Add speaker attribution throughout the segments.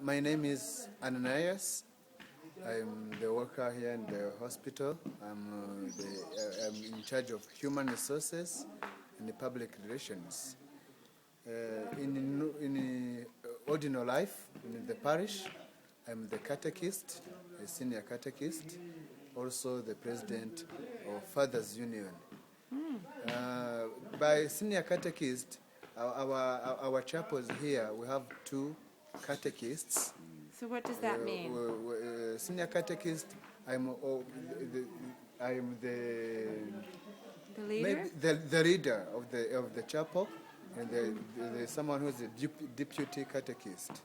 Speaker 1: My name is Ananias. I'm the worker here in the hospital. I'm in charge of human resources and the public relations. In ordinary life, in the parish, I'm the catechist, a senior catechist, also the president of Fathers Union. By senior catechist, our chapels here, we have two catechists.
Speaker 2: So what does that mean?
Speaker 1: Senior catechist, I'm the
Speaker 2: leader?
Speaker 1: maybe the leader of the chapel, and there's someone who's a deputy catechist.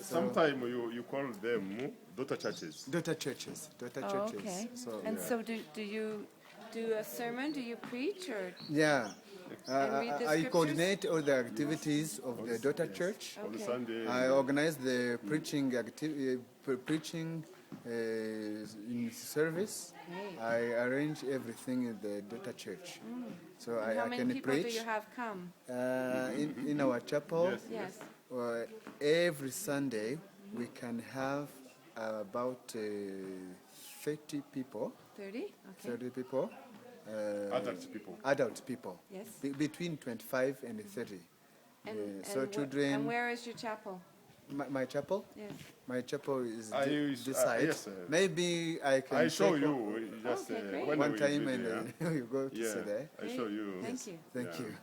Speaker 3: Sometimes you call them daughter churches.
Speaker 1: Daughter churches.
Speaker 2: Okay.
Speaker 1: So,
Speaker 2: and so do you do a sermon? Do you preach or?
Speaker 1: Yeah.
Speaker 2: And read the
Speaker 1: I
Speaker 2: scriptures?
Speaker 1: coordinate all the activities of the daughter church.
Speaker 3: On
Speaker 2: Okay.
Speaker 3: Sunday.
Speaker 1: I organize the preaching in service.
Speaker 2: Great.
Speaker 1: I arrange everything in the daughter church. So
Speaker 2: And how
Speaker 1: I
Speaker 2: many
Speaker 1: can
Speaker 2: people
Speaker 1: preach.
Speaker 2: do you have come?
Speaker 1: In our chapel,
Speaker 3: Yes.
Speaker 2: Yes.
Speaker 1: every Sunday we can have about 30 people.
Speaker 2: 30? Okay.
Speaker 1: 30 people.
Speaker 3: Adult people.
Speaker 1: Adult people.
Speaker 2: Yes.
Speaker 1: Between 25 and 30. So children.
Speaker 2: And where is your chapel?
Speaker 1: My chapel?
Speaker 2: Yes.
Speaker 1: My chapel is this
Speaker 3: yes,
Speaker 1: side.
Speaker 3: sir.
Speaker 1: Maybe I can
Speaker 3: I show
Speaker 1: take
Speaker 3: you just
Speaker 2: Okay, great.
Speaker 3: when
Speaker 1: one
Speaker 3: we
Speaker 1: time
Speaker 3: visit,
Speaker 1: and you go to
Speaker 3: yeah.
Speaker 1: see there.
Speaker 3: I show you.
Speaker 2: Thank you.
Speaker 1: Thank
Speaker 3: Yeah.
Speaker 1: you.